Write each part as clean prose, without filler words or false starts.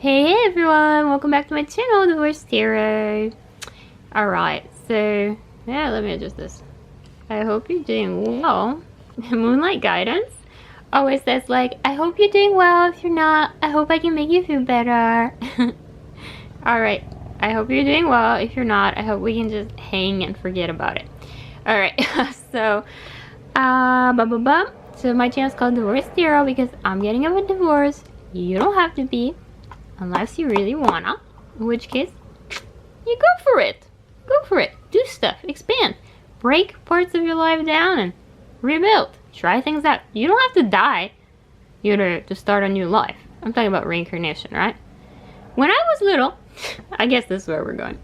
Hey everyone, welcome back to my channel, Divorce Tarot. Alright, so yeah, let me adjust this. I hope you're doing well. Moonlight guidance always says like, I hope you're doing well. If you're not, I hope I can make you feel better. Alright, I hope you're doing well. If you're not, I hope we can just hang and forget about it. Alright, so so my channel is called Divorce Tarot because I'm getting a divorce. You don't have to be, unless you really wanna, in which case, you go for it. Go for it. Do stuff. Expand. Break parts of your life down and rebuild. Try things out. You don't have to die to start a new life. I'm talking about reincarnation, right? When I was little, I guess this is where we're going.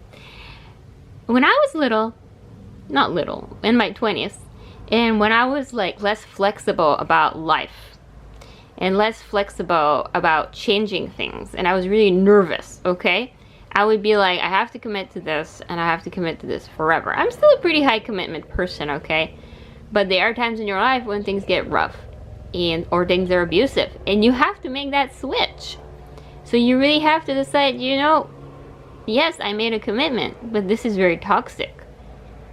When I was little, not little, in my 20s, and when I was like less flexible about life, and less flexible about changing things, and I was really nervous, okay? I would be like, I have to commit to this, and I have to commit to this forever. I'm still a pretty high commitment person, okay? But there are times in your life when things get rough, or things are abusive, and you have to make that switch. So you really have to decide, you know, yes, I made a commitment, but this is very toxic.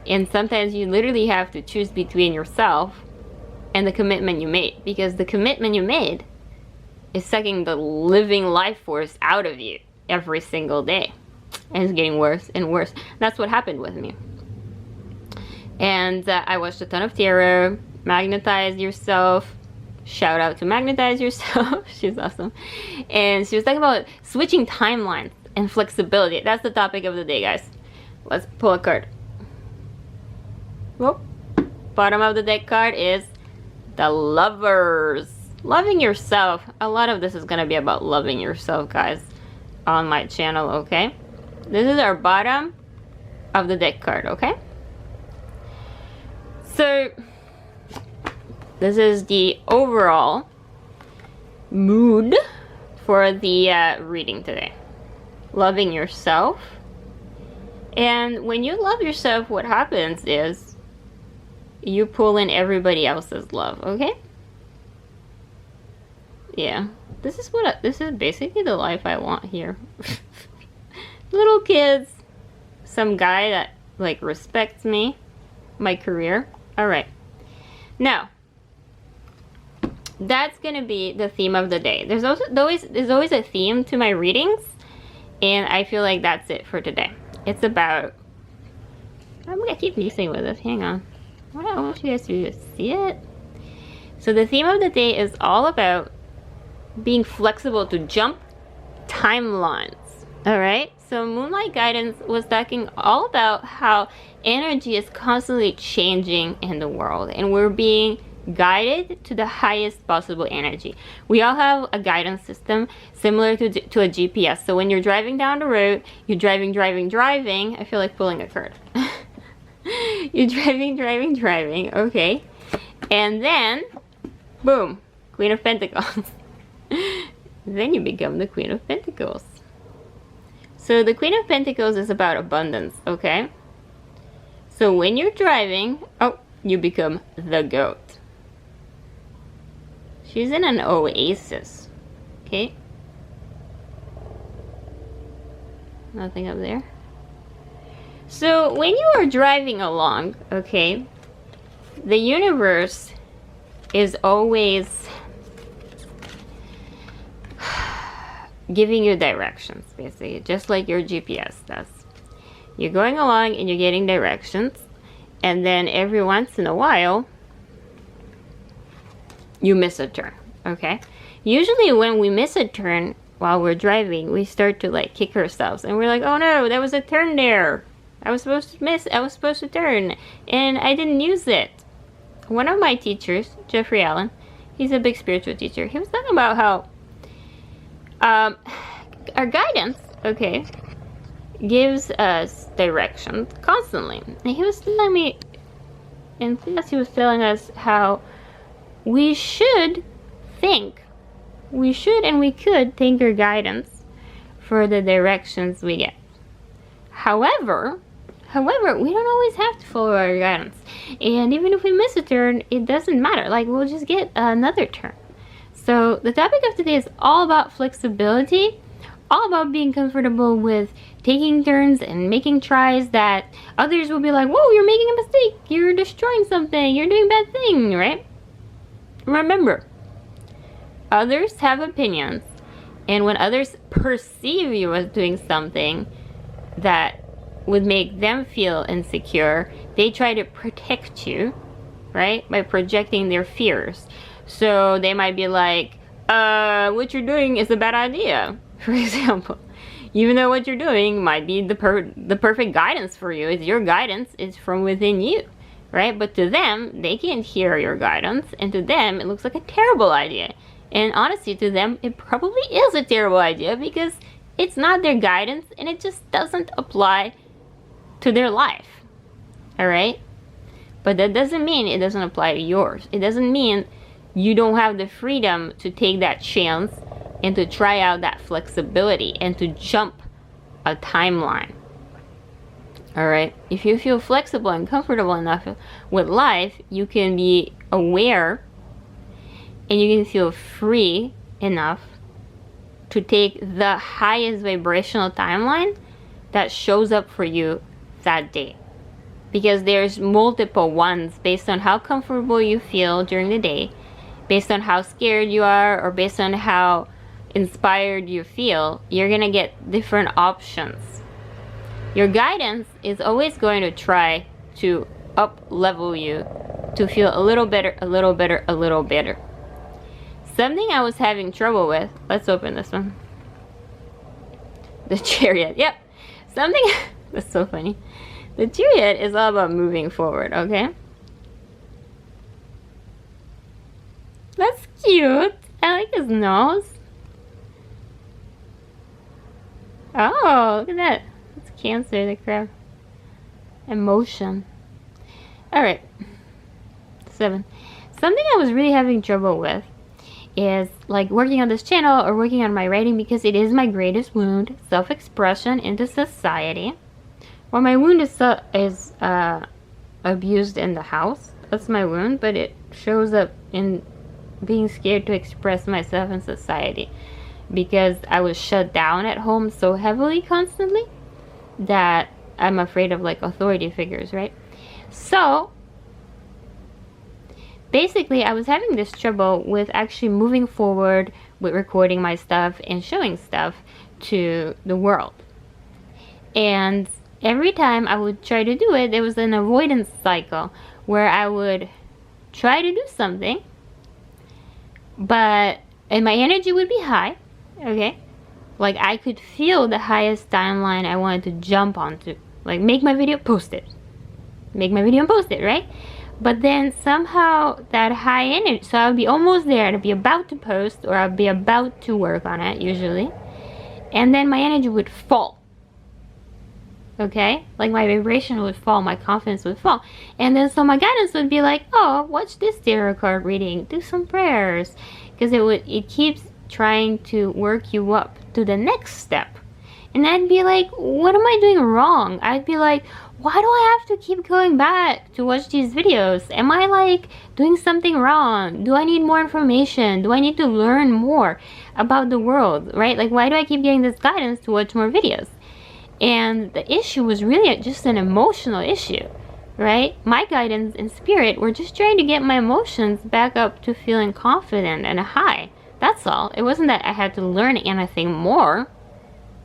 And sometimes you literally have to choose between yourself and the commitment you made, because the commitment you made is sucking the living life force out of you every single day, and it's getting worse and worse. That's what happened with me. And I watched a ton of tarot. Magnetize Yourself, shout out to Magnetize Yourself. She's awesome. And she was talking about switching timelines and flexibility. That's the topic of the day, guys. Let's pull a card. Whoop. Bottom of the deck card is the Lovers. Loving yourself. A lot of this is going to be about loving yourself, guys, on my channel, okay? This is our bottom of the deck card, okay? So, this is the overall mood for the reading today. Loving yourself. And when you love yourself, what happens is you pull in everybody else's love, okay? Yeah, this is basically the life I want here. Little kids, some guy that like respects me, my career. All right, now that's gonna be the theme of the day. There's always a theme to my readings, and I feel like that's it for today. It's about, I'm gonna keep messing with this. Hang on. I want you guys to see it. So the theme of the day is all about being flexible to jump timelines. Alright, so Moonlight Guidance was talking all about how energy is constantly changing in the world, and we're being guided to the highest possible energy. We all have a guidance system similar to a GPS. So when you're driving down the road, you're driving. I feel like pulling a card. You're driving, okay? And then, boom, Queen of Pentacles. Then you become the Queen of Pentacles. So the Queen of Pentacles is about abundance, okay? So when you're driving, oh, you become the goat. She's in an oasis, okay? Nothing up there. So when you are driving along, okay, the universe is always giving you directions, basically, just like your GPS does. You're going along and you're getting directions, and then every once in a while, you miss a turn, okay? Usually when we miss a turn while we're driving, we start to like kick ourselves, and we're like, oh no, there was a turn there. I was supposed to miss, I was supposed to turn, and I didn't use it. One of my teachers, Jeffrey Allen, he's a big spiritual teacher. He was talking about how our guidance, okay, gives us directions constantly. And he was telling me, in class, he was telling us how we should and we could thank our guidance for the directions we get. However, we don't always have to follow our guidance. And even if we miss a turn, it doesn't matter. Like, we'll just get another turn. So the topic of today is all about flexibility, all about being comfortable with taking turns and making tries that others will be like, whoa, you're making a mistake, you're destroying something, you're doing a bad thing, right? Remember, others have opinions, and when others perceive you as doing something that would make them feel insecure, they try to protect you, right, by projecting their fears. So they might be like, what you're doing is a bad idea, for example, even though what you're doing might be the perfect guidance for you. It's your guidance, it's from within you, right? But to them, they can't hear your guidance, and to them, it looks like a terrible idea. And honestly, to them, it probably is a terrible idea because it's not their guidance and it just doesn't apply to their life, all right? But that doesn't mean it doesn't apply to yours. It doesn't mean you don't have the freedom to take that chance and to try out that flexibility and to jump a timeline. All right, if you feel flexible and comfortable enough with life, you can be aware and you can feel free enough to take the highest vibrational timeline that shows up for you that day. Because there's multiple ones based on how comfortable you feel during the day, based on how scared you are, or based on how inspired you feel. You're gonna get different options. Your guidance is always going to try to up level you to feel a little better, a little better, a little better. Something I was having trouble with, let's open this one. The Chariot, yep. Something, that's so funny. The Chariot is all about moving forward, okay? That's cute. I like his nose. Oh, look at that. That's Cancer, the crab. Emotion. Alright. 7. Something I was really having trouble with is like working on this channel or working on my writing, because it is my greatest wound, self-expression into society. Well, my wound is abused in the house. That's my wound, but it shows up in being scared to express myself in society because I was shut down at home so heavily constantly that I'm afraid of like authority figures, right? So basically, I was having this trouble with actually moving forward with recording my stuff and showing stuff to the world. And every time I would try to do it, there was an avoidance cycle where I would try to do something, and my energy would be high, okay? Like I could feel the highest timeline I wanted to jump onto. Like make my video, post it. Make my video and post it, right? But then somehow that high energy, so I would be almost there, I'd be about to post or I'd be about to work on it usually. And then my energy would fall. Okay? Like my vibration would fall, my confidence would fall. And then so my guidance would be like, oh, watch this tarot card reading, do some prayers. Because it keeps trying to work you up to the next step. And I'd be like, what am I doing wrong? I'd be like, why do I have to keep going back to watch these videos? Am I like doing something wrong? Do I need more information? Do I need to learn more about the world, right? Like why do I keep getting this guidance to watch more videos? And the issue was really just an emotional issue, right? My guidance and spirit were just trying to get my emotions back up to feeling confident and high. That's all. It wasn't that I had to learn anything more.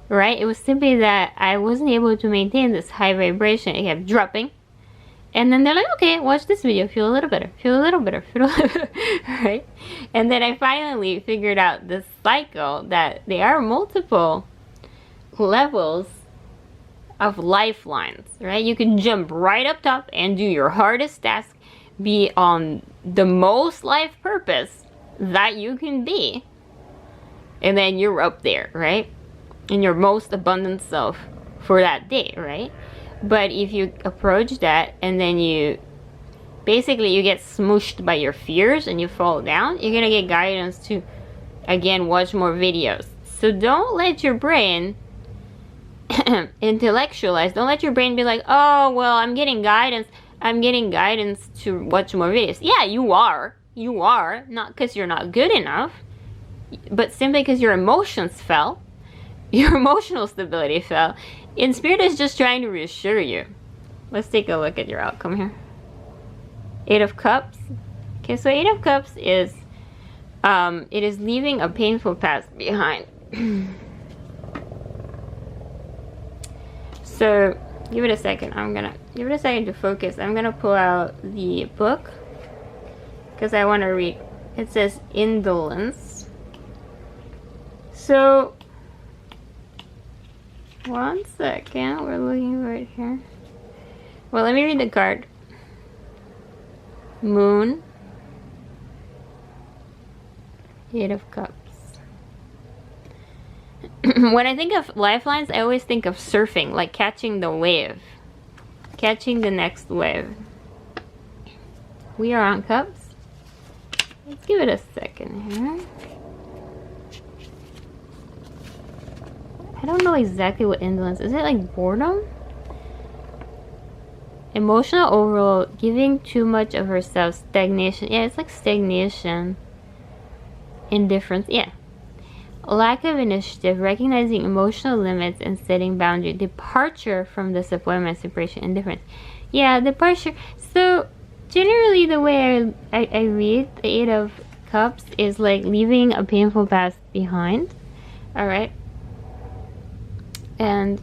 Right? It was simply that I wasn't able to maintain this high vibration. It kept dropping. And then they're like, okay, watch this video. Feel a little better. Feel a little better. Feel a little better. Right? And then I finally figured out this cycle that there are multiple levels of lifelines. Right? You can jump right up top and do your hardest task. Be on the most life purpose that you can be. And then you're up there. Right? In your most abundant self for that day, right? But if you approach that and then you basically you get smooshed by your fears and you fall down, you're gonna get guidance to again watch more videos. So don't let your brain intellectualize. Don't let your brain be like, oh well, I'm getting guidance to watch more videos. Yeah, you are not because you're not good enough, but simply because your emotions fell. your emotional stability fell. And Spirit is just trying to reassure you. Let's take a look at your outcome here. 8 of Cups. Okay, so 8 of Cups is, it is leaving a painful past behind. So, give it a second. I'm gonna give it a second to focus. I'm gonna pull out the book because I want to read. It says indolence. So, one second. We're looking right here. Well, let me read the card. Moon. 8 of Cups. When I think of lifelines, I always think of surfing, like catching the wave. Catching the next wave. We are on Cups. Let's give it a second here. I don't know exactly what indolence is. It like boredom? Emotional overload, giving too much of herself, stagnation. Yeah, it's like stagnation. Indifference, yeah. Lack of initiative, recognizing emotional limits and setting boundaries. Departure from disappointment, separation, indifference. Yeah, departure. So, generally the way I read the 8 of Cups is like leaving a painful past behind. Alright? And,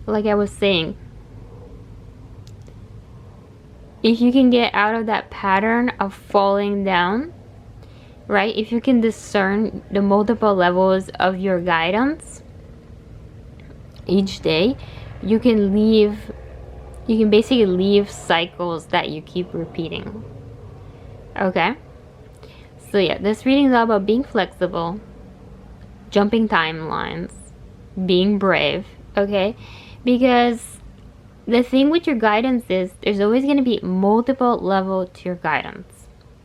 like I was saying, if you can get out of that pattern of falling down, right? If you can discern the multiple levels of your guidance each day, you can basically leave cycles that you keep repeating. Okay? So yeah, this reading is all about being flexible, jumping timelines, being brave, okay? Because the thing with your guidance is there's always going to be multiple levels to your guidance.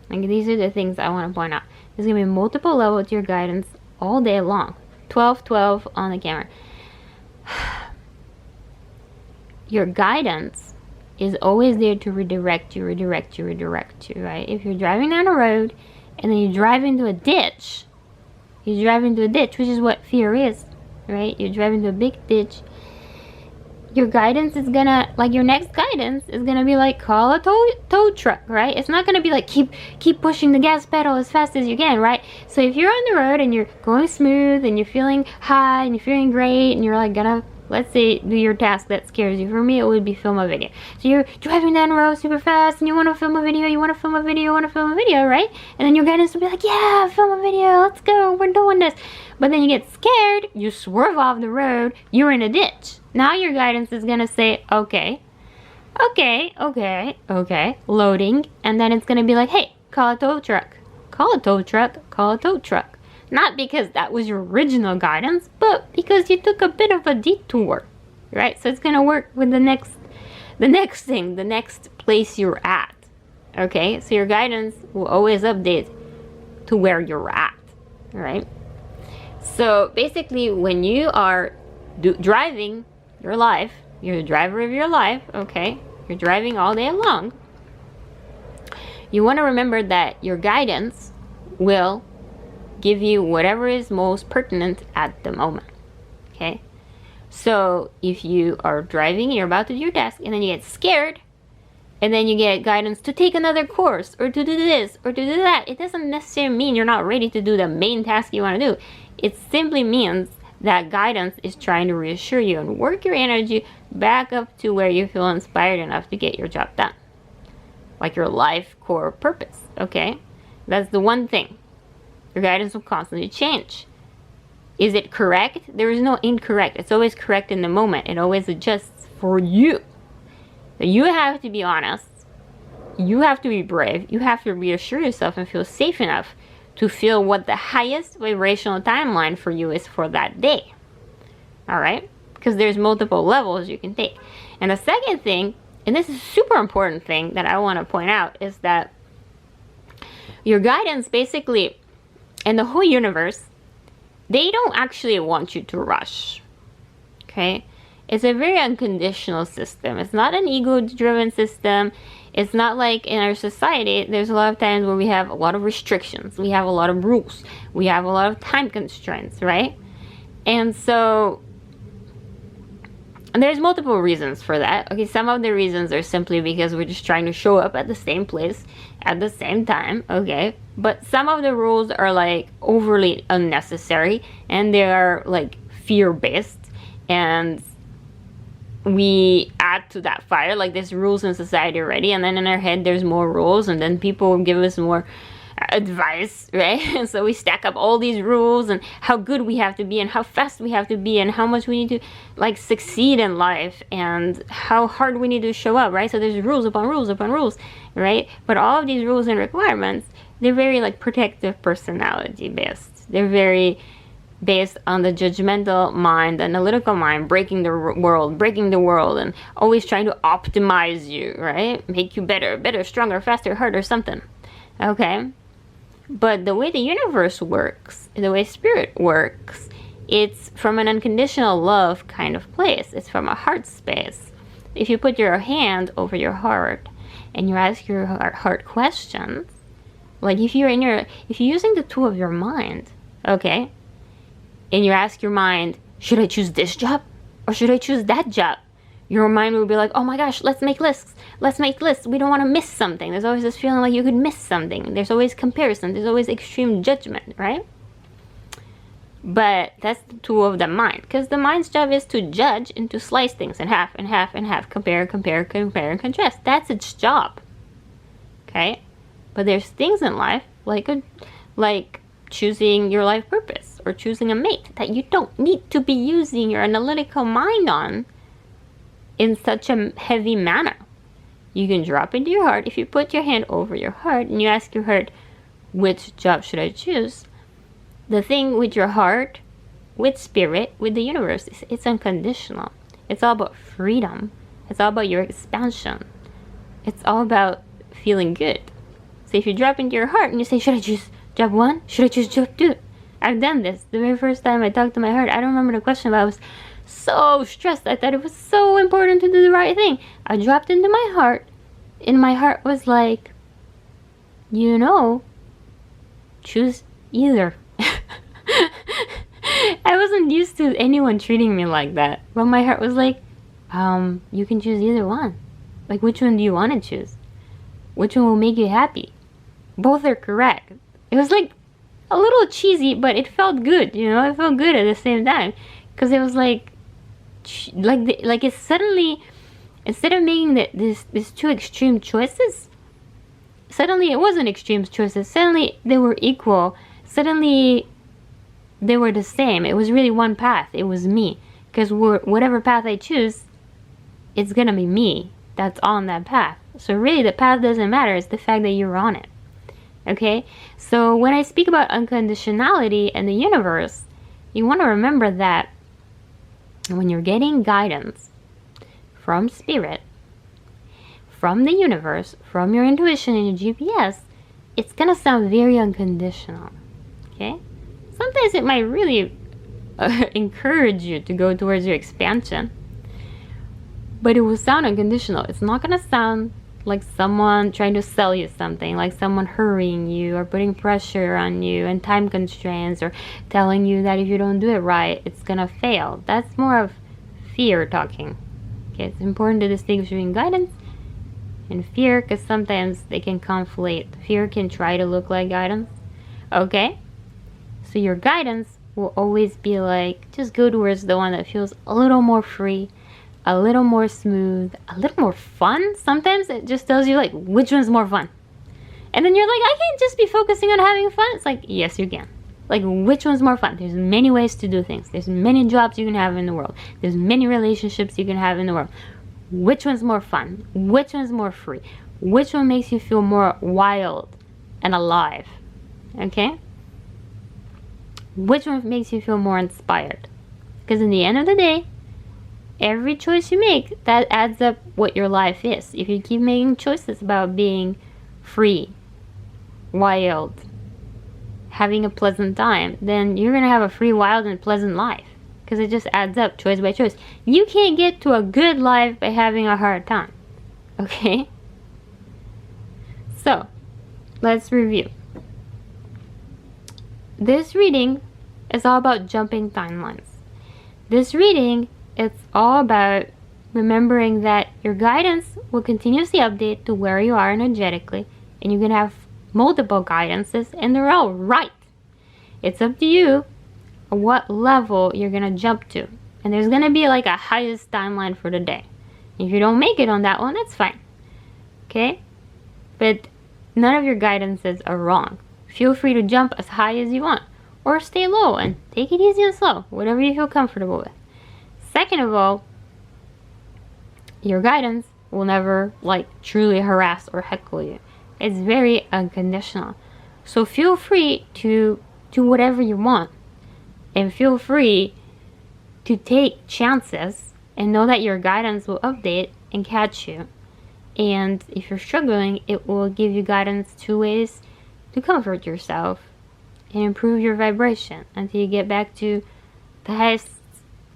Like, these are the things I want to point out. There's going to be multiple levels to your guidance all day long. 12 on the camera. Your guidance is always there to redirect you, right? If you're driving down a road and then you drive into a ditch, which is what fear is, right? You drive into a big ditch. Your guidance is gonna, like, your next guidance is gonna be like, call a tow truck, right? It's not gonna be like, keep pushing the gas pedal as fast as you can, right? So if you're on the road and you're going smooth and you're feeling high and you're feeling great and you're like gonna, let's say, do your task that scares you. For me, it would be film a video. So you're driving down the road super fast and you want to film a video, right? And then your guidance will be like, yeah, film a video, let's go, we're doing this. But then you get scared, you swerve off the road, you're in a ditch. Now your guidance is gonna say, okay, loading, and then it's gonna be like, hey, call a tow truck. Not because that was your original guidance, but because you took a bit of a detour, right? So it's gonna work with the next place you're at, okay? So your guidance will always update to where you're at, right? So basically, when you are driving your life, you're the driver of your life, okay? You're driving all day long. You want to remember that your guidance will give you whatever is most pertinent at the moment, okay? So if you are driving and you're about to do your task and then you get scared and then you get guidance to take another course or to do this or to do that, it doesn't necessarily mean you're not ready to do the main task you want to do. It simply means that guidance is trying to reassure you and work your energy back up to where you feel inspired enough to get your job done. Like your life core purpose, okay? That's the one thing. Your guidance will constantly change. Is it correct? There is no incorrect. It's always correct in the moment. It always adjusts for you. So you have to be honest. You have to be brave. You have to reassure yourself and feel safe enough to feel what the highest vibrational timeline for you is for that day. Alright? Because there's multiple levels you can take. And the second thing, and this is a super important thing that I want to point out, is that your guidance basically, and the whole universe, they don't actually want you to rush. Okay? It's a very unconditional system. It's not an ego-driven system. It's not like in our society, there's a lot of times where we have a lot of restrictions. We have a lot of rules. We have a lot of time constraints, right? And so there's multiple reasons for that. Okay, some of the reasons are simply because we're just trying to show up at the same place at the same time, okay? But some of the rules are like overly unnecessary, and they are like fear-based, and we add to that fire. Like there's rules in society already, and then in our head there's more rules, and then people give us more advice, right? And so we stack up all these rules and how good we have to be and how fast we have to be and how much we need to like succeed in life and how hard we need to show up, right? So there's rules upon rules upon rules, right? But all of these rules and requirements, they're very like protective personality based. They're very based on the judgmental mind, the analytical mind, breaking the world, and always trying to optimize you, right? Make you better, stronger, faster, harder, something. Okay? But the way the universe works, the way spirit works, it's from an unconditional love kind of place. It's from a heart space. If you put your hand over your heart and you ask your heart questions, like if you're using the tool of your mind, okay, and you ask your mind, should I choose this job or should I choose that job? Your mind will be like, oh my gosh, let's make lists. We don't want to miss something. There's always this feeling like you could miss something. There's always comparison. There's always extreme judgment, right? But that's the tool of the mind, because the mind's job is to judge and to slice things in half and half and half, compare and contrast. That's its job, okay? But there's things in life like choosing your life purpose or choosing a mate that you don't need to be using your analytical mind on in such a heavy manner. You can drop into your heart. If you put your hand over your heart and you ask your heart, which job should I choose? The thing with your heart, with spirit, with the universe, it's unconditional. It's all about freedom. It's all about your expansion. It's all about feeling good. So if you drop into your heart and you say, should I choose job 1? Should I choose job 2? I've done this. The very first time I talked to my heart, I don't remember the question, but I was so stressed. I thought it was so important to do the right thing. I dropped into my heart, and my heart was like, choose either. I wasn't used to anyone treating me like that, but my heart was like, you can choose either one. Like, which one do you want to choose? Which one will make you happy? Both are correct. It was like a little cheesy, but it felt good, it felt good at the same time, because it was like it's suddenly, instead of making these two extreme choices, suddenly it wasn't extreme choices. Suddenly they were equal. Suddenly they were the same. It was really one path. It was me, because whatever path I choose, it's gonna be me that's on that path. So really the path doesn't matter. It's the fact that you're on it. Okay, so when I speak about unconditionality and the universe, you want to remember that when you're getting guidance from spirit, from the universe, from your intuition and your GPS, it's gonna sound very unconditional. Okay, sometimes it might really encourage you to go towards your expansion, but it will sound unconditional. It's not gonna sound like someone trying to sell you something, like someone hurrying you or putting pressure on you and time constraints, or telling you that if you don't do it right, it's gonna fail. That's more of fear talking. Okay, it's important to distinguish between guidance and fear, because sometimes they can conflate. Fear can try to look like guidance. Okay, so your guidance will always be like, just go towards the one that feels a little more free, a little more smooth, a little more fun. Sometimes it just tells you like, which one's more fun? And then you're like, I can't just be focusing on having fun. It's like, yes you can. Like, which one's more fun? There's many ways to do things. There's many jobs you can have in the world. There's many relationships you can have in the world. Which one's more fun? Which one's more free? Which one makes you feel more wild and alive? Okay? Which one makes you feel more inspired? Because in the end of the day, every choice you make, that adds up what your life is. If you keep making choices about being free, wild, having a pleasant time, then you're going to have a free, wild, and pleasant life. Because it just adds up choice by choice. You can't get to a good life by having a hard time. Okay? So, let's review. This reading is all about jumping timelines. This reading, it's all about remembering that your guidance will continuously update to where you are energetically, and you can have multiple guidances and they're all right. It's up to you what level you're gonna jump to, and there's gonna be like a highest timeline for the day. If you don't make it on that one, that's fine, okay? But none of your guidances are wrong. Feel free to jump as high as you want, or stay low and take it easy and slow, whatever you feel comfortable with. Second of all, your guidance will never like truly harass or heckle you. It's very unconditional. So feel free to do whatever you want, and feel free to take chances and know that your guidance will update and catch you. And if you're struggling, it will give you guidance 2 ways to comfort yourself and improve your vibration until you get back to the highest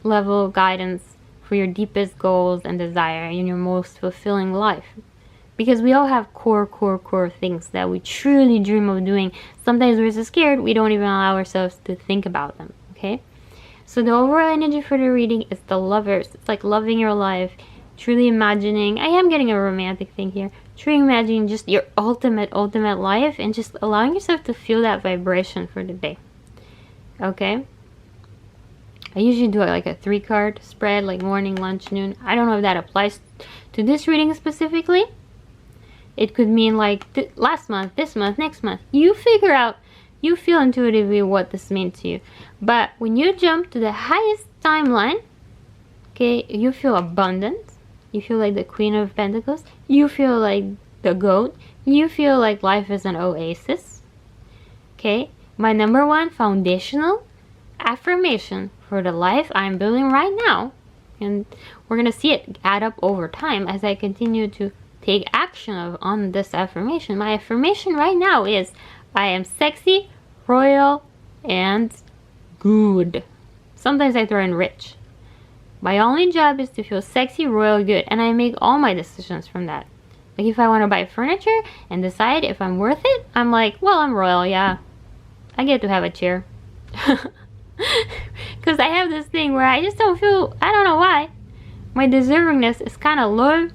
level of guidance for your deepest goals and desire in your most fulfilling life. Because we all have core things that we truly dream of doing. Sometimes we're so scared we don't even allow ourselves to think about them, okay? So the overall energy for the reading is the Lovers. It's like loving your life, truly imagining, I am getting a romantic thing here, truly imagining just your ultimate life and just allowing yourself to feel that vibration for the day, okay? I usually do like a 3-card spread, like morning, lunch, noon. I don't know if that applies to this reading specifically. It could mean like last month, this month, next month. You figure out, you feel intuitively what this means to you. But when you jump to the highest timeline, okay, you feel abundant. You feel like the Queen of Pentacles. You feel like the goat. You feel like life is an oasis. Okay, my number 1 foundational affirmation for the life I'm building right now, and we're gonna see it add up over time as I continue to take action on this affirmation. My affirmation right now is I am sexy, royal, and good. Sometimes I throw in rich. My only job is to feel sexy, royal, good, and I make all my decisions from that. Like if I want to buy furniture and decide if I'm worth it, I'm like, well, I'm royal, yeah. I get to have a chair. Because I have this thing where I just don't feel, I don't know why, my deservingness is kind of low.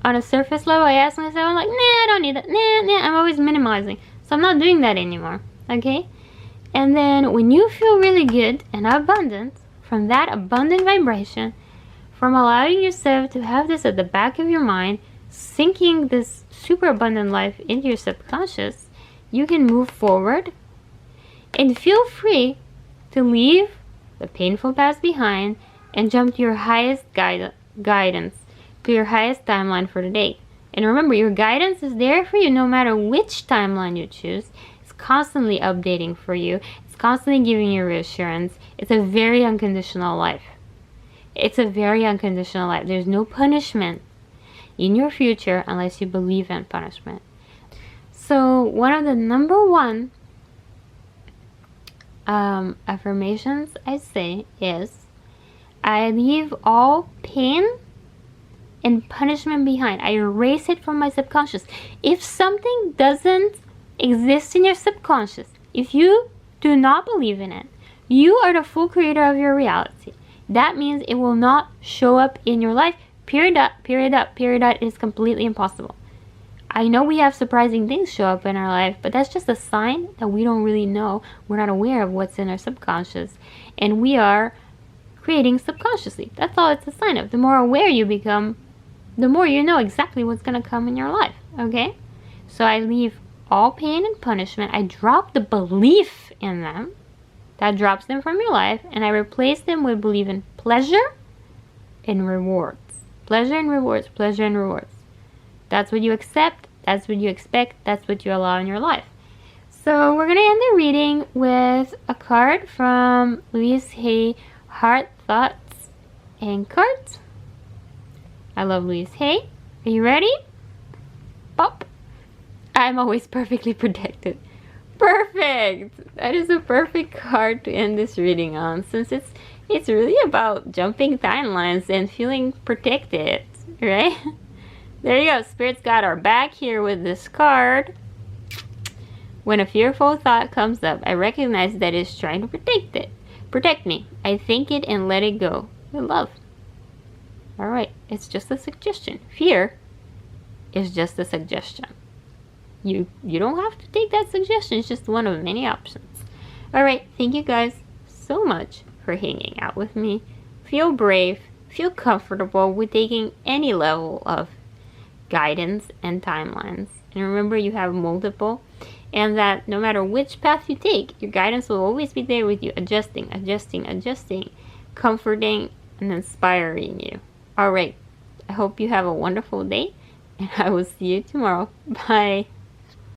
On a surface level, I ask myself, I'm like, nah, I don't need that. Nah, I'm always minimizing. So I'm not doing that anymore, okay? And then when you feel really good and abundant, from that abundant vibration, from allowing yourself to have this at the back of your mind, sinking this super abundant life into your subconscious, you can move forward and feel free to leave the painful past behind and jump to your highest guidance, to your highest timeline for the day. And remember, your guidance is there for you no matter which timeline you choose. It's constantly updating for you. It's constantly giving you reassurance. It's a very unconditional life. It's a very unconditional life. There's no punishment in your future unless you believe in punishment. So one of the number 1 affirmations I say is, I leave all pain and punishment behind. I erase it from my subconscious. If something doesn't exist in your subconscious, if you do not believe in it, you are the full creator of your reality. That means it will not show up in your life. Period. It is completely impossible. I know we have surprising things show up in our life, but that's just a sign that we don't really know. We're not aware of what's in our subconscious, and we are creating subconsciously. That's all it's a sign of. The more aware you become, the more you know exactly what's going to come in your life, okay? So I leave all pain and punishment. I drop the belief in them. That drops them from your life, and I replace them with belief in pleasure and rewards. Pleasure and rewards, pleasure and rewards. That's what you accept, that's what you expect, that's what you allow in your life. So we're going to end the reading with a card from Louise Hay, Heart, Thoughts, and Cards. I love Louise Hay. Are you ready? Pop. I'm always perfectly protected. Perfect! That is a perfect card to end this reading on, since it's really about jumping timelines and feeling protected, right? There you go. Spirit's got our back here with this card. When a fearful thought comes up, I recognize that it's trying to protect it. Protect me. I thank it and let it go. With love. Alright, it's just a suggestion. Fear is just a suggestion. You don't have to take that suggestion. It's just one of many options. Alright, thank you guys so much for hanging out with me. Feel brave. Feel comfortable with taking any level of guidance and timelines. And remember, you have multiple. And that no matter which path you take, your guidance will always be there with you. Adjusting, adjusting, adjusting. Comforting and inspiring you. Alright, I hope you have a wonderful day. And I will see you tomorrow. Bye.